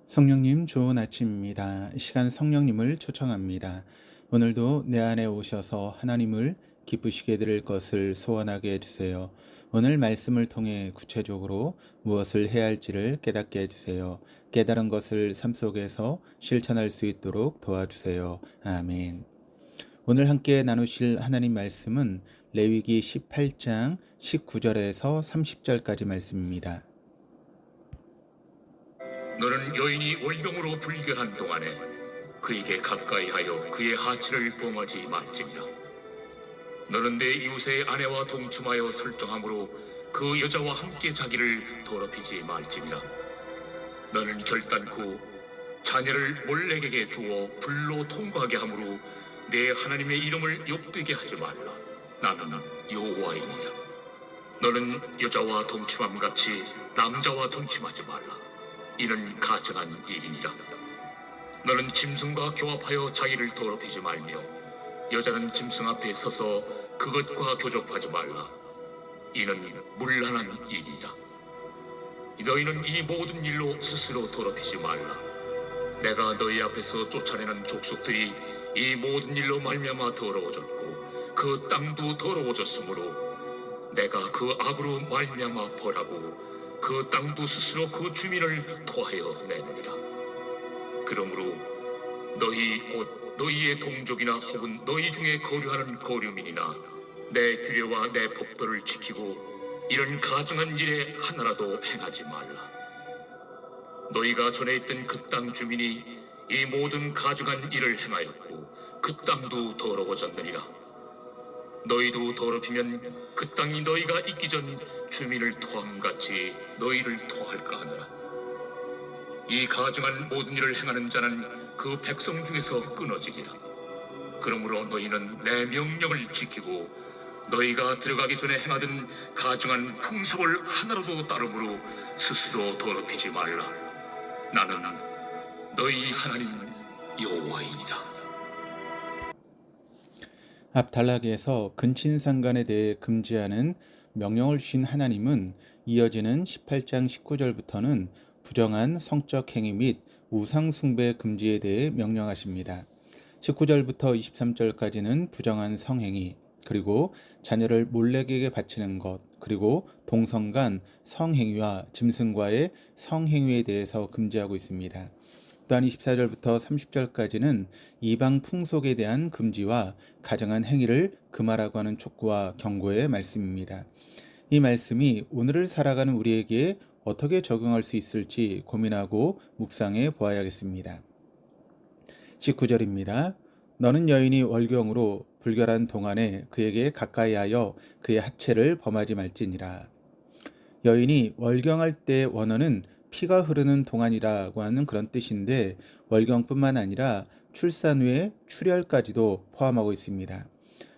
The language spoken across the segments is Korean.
성령님 좋은 아침입니다. 이 시간 성령님을 초청합니다. 오늘도 내 안에 오셔서 하나님을 기쁘시게 드릴 것을 소원하게 해주세요. 오늘 말씀을 통해 구체적으로 무엇을 해야 할지를 깨닫게 해주세요. 깨달은 것을 삶 속에서 실천할 수 있도록 도와주세요. 아멘. 오늘 함께 나누실 하나님 말씀은 레위기 18장 19절에서 30절까지 말씀입니다. 너는 여인이 월경으로 불결한 동안에 그에게 가까이하여 그의 하치를 범하지 말지니라. 너는 내 이웃의 아내와 동침하여 설정함으로 그 여자와 함께 자기를 더럽히지 말지니라. 너는 결단코 자녀를 몰렉에게 주어 불로 통과하게 함으로 내 하나님의 이름을 욕되게 하지 말라. 나는 여호와이니라. 너는 여자와 동침함같이 남자와 동침하지 말라. 이는 가증한 일이니라. 너는 짐승과 교합하여 자기를 더럽히지 말며 여자는 짐승 앞에 서서 그것과 교접하지 말라. 이는 문란한 일이니라. 너희는 이 모든 일로 스스로 더럽히지 말라. 내가 너희 앞에서 쫓아내는 족속들이 이 모든 일로 말미암아 더러워졌고 그 땅도 더러워졌으므로 내가 그 악으로 말미암아 벌하고 그 땅도 스스로 그 주민을 토하여 내느니라. 그러므로 너희 곧 너희의 동족이나 혹은 너희 중에 거류하는 거류민이나 내 규례와 내 법도를 지키고 이런 가증한 일에 하나라도 행하지 말라. 너희가 전에 있던 그 땅 주민이 이 모든 가증한 일을 행하였고 그 땅도 더러워졌느니라. 너희도 더럽히면 그 땅이 너희가 있기 전 주민을 토함같이 너희를 토할까 하노라. 이 가증한 모든 일을 행하는 자는 그 백성 중에서 끊어지리라. 그러므로 너희는 내 명령을 지키고 너희가 들어가기 전에 행하던 가증한 풍습을 하나라도 따름으로 스스로 더럽히지 말라. 나는 너희 하나님 여호와이니라. 앞 단락에서 근친상간에 대해 금지하는 명령을 주신 하나님은 이어지는 18장 19절부터는 부정한 성적 행위 및 우상 숭배 금지에 대해 명령하십니다. 19절부터 23절까지는 부정한 성행위, 그리고 자녀를 몰렉에게 바치는 것, 그리고 동성 간 성행위와 짐승과의 성행위에 대해서 금지하고 있습니다. 또한 24절부터 30절까지는 이방 풍속에 대한 금지와 가정한 행위를 금하라고 하는 촉구와 경고의 말씀입니다. 이 말씀이 오늘을 살아가는 우리에게 어떻게 적용할 수 있을지 고민하고 묵상해 보아야겠습니다. 19절입니다. 너는 여인이 월경으로 불결한 동안에 그에게 가까이하여 그의 하체를 범하지 말지니라. 여인이 월경할 때의 원어는 피가 흐르는 동안이라고 하는 그런 뜻인데 월경뿐만 아니라 출산 후에 출혈까지도 포함하고 있습니다.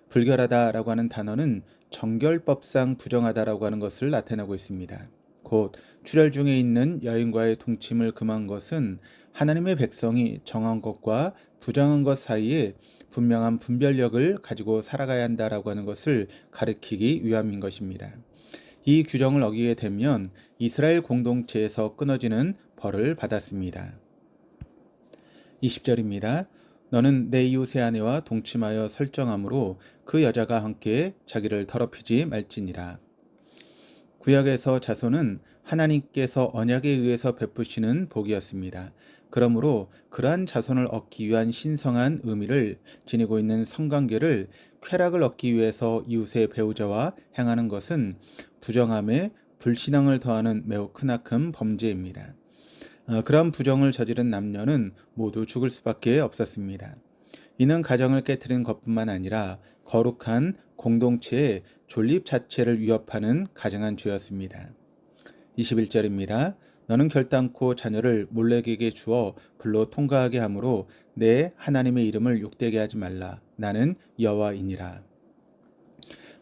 불결하다라고 하는 단어는 정결법상 부정하다라고 하는 것을 나타내고 있습니다. 곧 출혈 중에 있는 여인과의 동침을 금한 것은 하나님의 백성이 정한 것과 부정한 것 사이에 분명한 분별력을 가지고 살아가야 한다라고 하는 것을 가리키기 위함인 것입니다. 이 규정을 어기게 되면 이스라엘 공동체에서 끊어지는 벌을 받았습니다. 20절입니다. 너는 내 이웃의 아내와 동침하여 설정함으로 그 여자가 함께 자기를 더럽히지 말지니라. 구약에서 자손은 하나님께서 언약에 의해서 베푸시는 복이었습니다. 그러므로 그러한 자손을 얻기 위한 신성한 의미를 지니고 있는 성관계를 쾌락을 얻기 위해서 이웃의 배우자와 행하는 것은 부정함에 불신앙을 더하는 매우 크나큰 범죄입니다. 그런 부정을 저지른 남녀는 모두 죽을 수밖에 없었습니다. 이는 가정을 깨뜨린 것뿐만 아니라 거룩한 공동체의 존립 자체를 위협하는 가증한 죄였습니다. 21절입니다. 너는 결단코 자녀를 몰렉에게 주어 불로 통과하게 하므로 내 하나님의 이름을 욕되게 하지 말라. 나는 여호와이니라.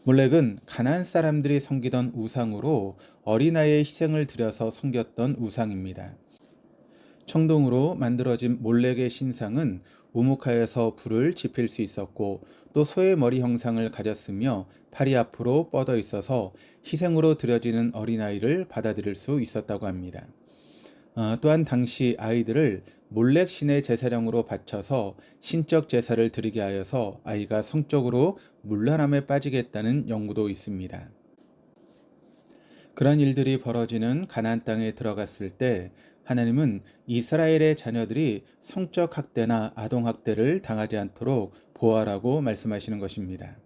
몰렉은 가나안 사람들이 섬기던 우상으로 어린아이의 희생을 드려서 섬겼던 우상입니다. 청동으로 만들어진 몰렉의 신상은 우묵하여서 불을 지필 수 있었고 또 소의 머리 형상을 가졌으며 팔이 앞으로 뻗어 있어서 희생으로 드려지는 어린아이를 받아들일 수 있었다고 합니다. 또한 당시 아이들을 몰렉 신의 제사령으로 바쳐서 신적 제사를 드리게 하여서 아이가 성적으로 문란함에 빠지겠다는 연구도 있습니다. 그런 일들이 벌어지는 가나안 땅에 들어갔을 때 하나님은 이스라엘의 자녀들이 성적 학대나 아동 학대를 당하지 않도록 보호하라고 말씀하시는 것입니다.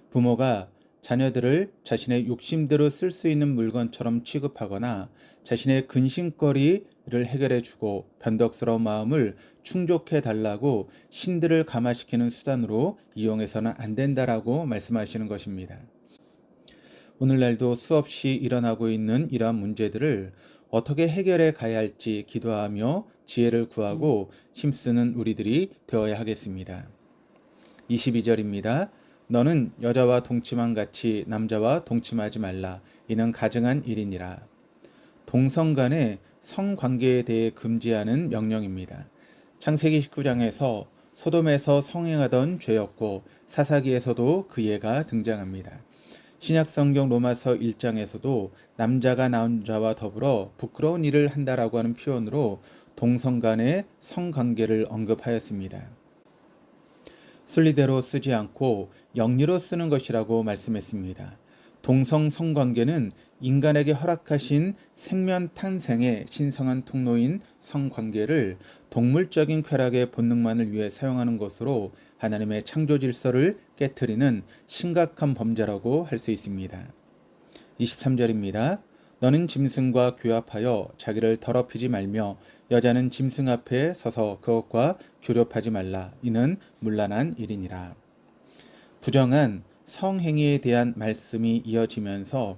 부모가 자녀들을 자신의 욕심대로 쓸 수 있는 물건처럼 취급하거나 자신의 근심거리를 해결해주고 변덕스러운 마음을 충족해 달라고 신들을 감화시키는 수단으로 이용해서는 안 된다라고 말씀하시는 것입니다. 오늘날도 수없이 일어나고 있는 이러한 문제들을 어떻게 해결해 가야 할지 기도하며 지혜를 구하고 힘쓰는 우리들이 되어야 하겠습니다. 22절입니다. 너는 여자와 동침한 같이 남자와 동침하지 말라. 이는 가증한 일이니라. 동성 간의 성관계에 대해 금지하는 명령입니다. 창세기 19장에서 소돔에서 성행하던 죄였고 사사기에서도 그 예가 등장합니다. 신약성경 로마서 1장에서도 남자가 남자와 더불어 부끄러운 일을 한다라고 하는 표현으로 동성 간의 성관계를 언급하였습니다. 순리대로 쓰지 않고 영리로 쓰는 것이라고 말씀했습니다. 동성 성관계는 인간에게 허락하신 생명 탄생의 신성한 통로인 성관계를 동물적인 쾌락의 본능만을 위해 사용하는 것으로 하나님의 창조 질서를 깨트리는 심각한 범죄라고 할 수 있습니다. 23절입니다. 너는 짐승과 교합하여 자기를 더럽히지 말며 여자는 짐승 앞에 서서 그것과 교렵하지 말라. 이는 문란한 일이니라. 부정한 성행위에 대한 말씀이 이어지면서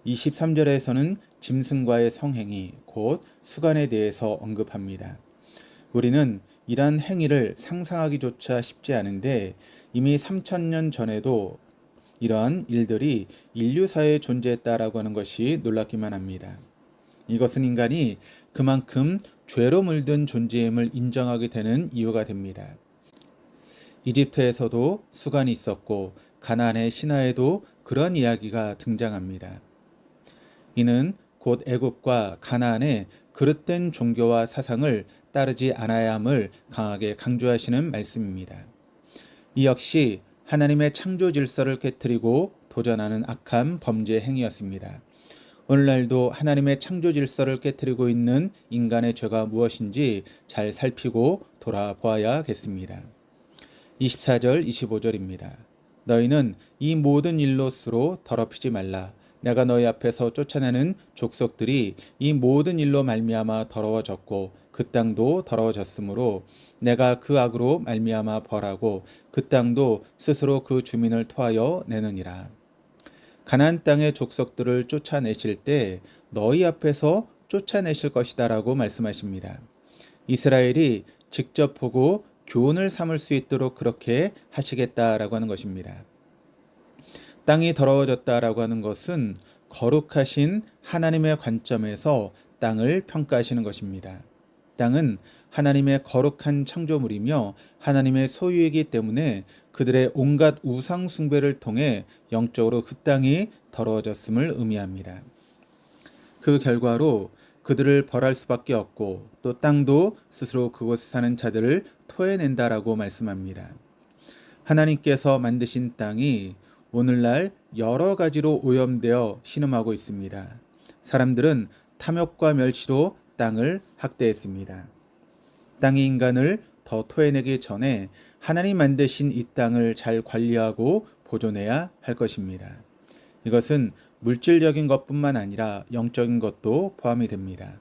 23절에서는 짐승과의 성행위, 곧 수간에 대해서 언급합니다. 우리는 이러한 행위를 상상하기조차 쉽지 않은데 이미 3000년 전에도 이러한 일들이 인류사에 존재했다라고 하는 것이 놀랍기만 합니다. 이것은 인간이 그만큼 죄로 물든 존재임을 인정하게 되는 이유가 됩니다. 이집트에서도 수간이 있었고 가나안의 신화에도 그런 이야기가 등장합니다. 이는 곧 애굽과 가나안의 그릇된 종교와 사상을 따르지 않아야 함을 강하게 강조하시는 말씀입니다. 이 역시 하나님의 창조 질서를 깨트리고 도전하는 악한 범죄 행위였습니다. 오늘날도 하나님의 창조 질서를 깨트리고 있는 인간의 죄가 무엇인지 잘 살피고 돌아보아야겠습니다. 24절 25절입니다. 너희는 이 모든 일로스로 더럽히지 말라. 내가 너희 앞에서 쫓아내는 족속들이 이 모든 일로 말미암아 더러워졌고 그 땅도 더러워졌으므로 내가 그 악으로 말미암아 벌하고 그 땅도 스스로 그 주민을 토하여 내느니라. 가나안 땅의 족속들을 쫓아내실 때 너희 앞에서 쫓아내실 것이다라고 말씀하십니다. 이스라엘이 직접 보고 교훈을 삼을 수 있도록 그렇게 하시겠다라고 하는 것입니다. 땅이 더러워졌다라고 하는 것은 거룩하신 하나님의 관점에서 땅을 평가하시는 것입니다. 땅은 하나님의 거룩한 창조물이며 하나님의 소유이기 때문에 그들의 온갖 우상 숭배를 통해 영적으로 그 땅이 더러워졌음을 의미합니다. 그 결과로 그들을 벌할 수밖에 없고 또 땅도 스스로 그곳에 사는 자들을 토해낸다라고 말씀합니다. 하나님께서 만드신 땅이 오늘날 여러 가지로 오염되어 신음하고 있습니다. 사람들은 탐욕과 멸시로 땅을 학대했습니다. 땅이 인간을 더 토해내기 전에 하나님 만드신 이 땅을 잘 관리하고 보존해야 할 것입니다. 이것은 물질적인 것뿐만 아니라 영적인 것도 포함이 됩니다.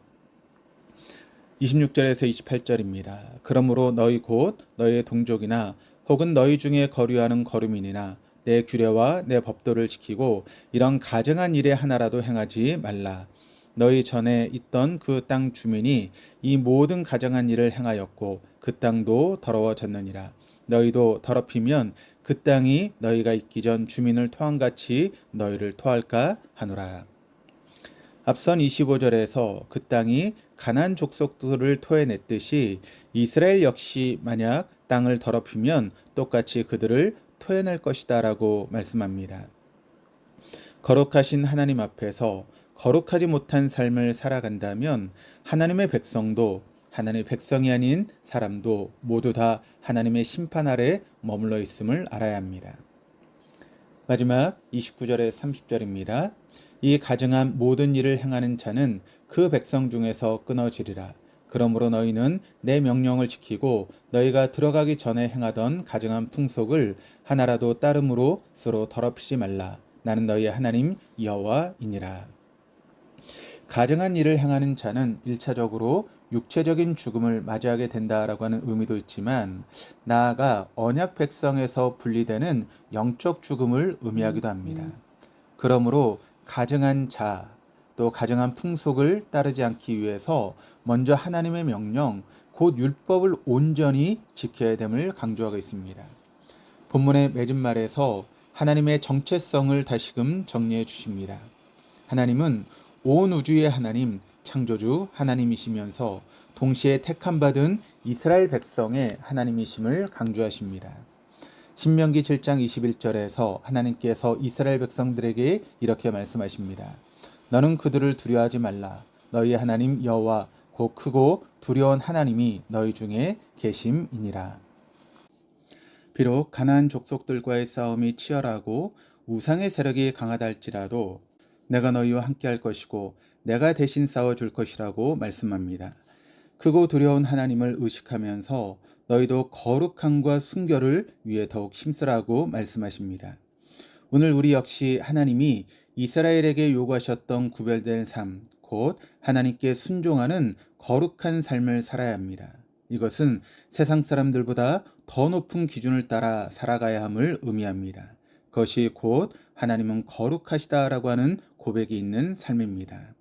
26절에서 28절입니다. 그러므로 너희 곧 너희의 동족이나 혹은 너희 중에 거류하는 거류민이나 내 규례와 내 법도를 지키고 이런 가증한 일에 하나라도 행하지 말라. 너희 전에 있던 그 땅 주민이 이 모든 가증한 일을 행하였고 그 땅도 더러워졌느니라. 너희도 더럽히면 그 땅이 너희가 있기 전 주민을 토함같이 너희를 토할까 하노라. 앞선 25절에서 그 땅이 가나안 족속들을 토해냈듯이 이스라엘 역시 만약 땅을 더럽히면 똑같이 그들을 토해낼 것이다 라고 말씀합니다. 거룩하신 하나님 앞에서 거룩하지 못한 삶을 살아간다면 하나님의 백성도 하나님의 백성이 아닌 사람도 모두 다 하나님의 심판 아래 머물러 있음을 알아야 합니다. 마지막 29절에 30절입니다. 이 가증한 모든 일을 행하는 자는 그 백성 중에서 끊어지리라. 그러므로 너희는 내 명령을 지키고 너희가 들어가기 전에 행하던 가증한 풍속을 하나라도 따름으로 서로 더럽히지 말라. 나는 너희의 하나님 여호와이니라. 가증한 일을 행하는 자는 1차적으로 육체적인 죽음을 맞이하게 된다라고 하는 의미도 있지만 나아가 언약 백성에서 분리되는 영적 죽음을 의미하기도 합니다. 그러므로 가증한 자, 또 가증한 풍속을 따르지 않기 위해서 먼저 하나님의 명령, 곧 율법을 온전히 지켜야 됨을 강조하고 있습니다. 본문의 맺은 말에서 하나님의 정체성을 다시금 정리해 주십니다. 하나님은 온 우주의 하나님, 창조주 하나님이시면서 동시에 택함받은 이스라엘 백성의 하나님이심을 강조하십니다. 신명기 7장 21절에서 하나님께서 이스라엘 백성들에게 이렇게 말씀하십니다. 너는 그들을 두려워하지 말라. 너희의 하나님 여호와 곧 크고 두려운 하나님이 너희 중에 계심이니라. 비록 가나안 족속들과의 싸움이 치열하고 우상의 세력이 강하다 할지라도 내가 너희와 함께할 것이고 내가 대신 싸워줄 것이라고 말씀합니다. 크고 두려운 하나님을 의식하면서 너희도 거룩함과 순결을 위해 더욱 힘쓰라고 말씀하십니다. 오늘 우리 역시 하나님이 이스라엘에게 요구하셨던 구별된 삶, 곧 하나님께 순종하는 거룩한 삶을 살아야 합니다. 이것은 세상 사람들보다 더 높은 기준을 따라 살아가야 함을 의미합니다. 그것이 곧 하나님은 거룩하시다라고 하는 고백이 있는 삶입니다.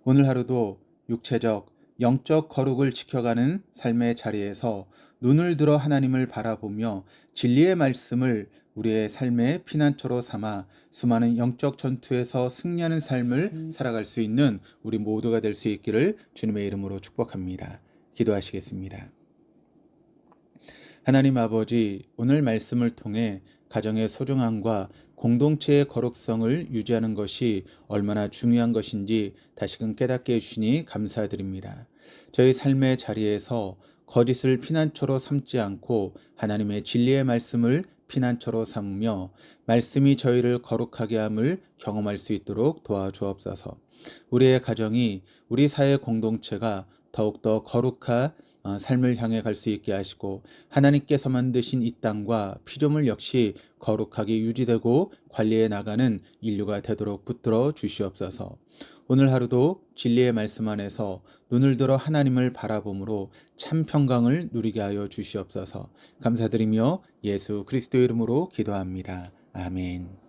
오늘 하루도 육체적, 영적 거룩을 지켜가는 삶의 자리에서 눈을 들어 하나님을 바라보며 진리의 말씀을 우리의 삶의 피난처로 삼아 수많은 영적 전투에서 승리하는 삶을 살아갈 수 있는 우리 모두가 될 수 있기를 주님의 이름으로 축복합니다. 기도하시겠습니다. 하나님 아버지, 오늘 말씀을 통해 가정의 소중함과 공동체의 거룩성을 유지하는 것이 얼마나 중요한 것인지 다시금 깨닫게 해주시니 감사드립니다. 저희 삶의 자리에서 거짓을 피난처로 삼지 않고 하나님의 진리의 말씀을 피난처로 삼으며 말씀이 저희를 거룩하게 함을 경험할 수 있도록 도와주옵소서. 우리의 가정이, 우리 사회 공동체가 더욱더 거룩한 삶을 향해 갈 수 있게 하시고 하나님께서 만드신 이 땅과 피조물 역시 거룩하게 유지되고 관리해 나가는 인류가 되도록 붙들어 주시옵소서. 오늘 하루도 진리의 말씀 안에서 눈을 들어 하나님을 바라봄으로 참 평강을 누리게 하여 주시옵소서. 감사드리며 예수 그리스도의 이름으로 기도합니다. 아멘.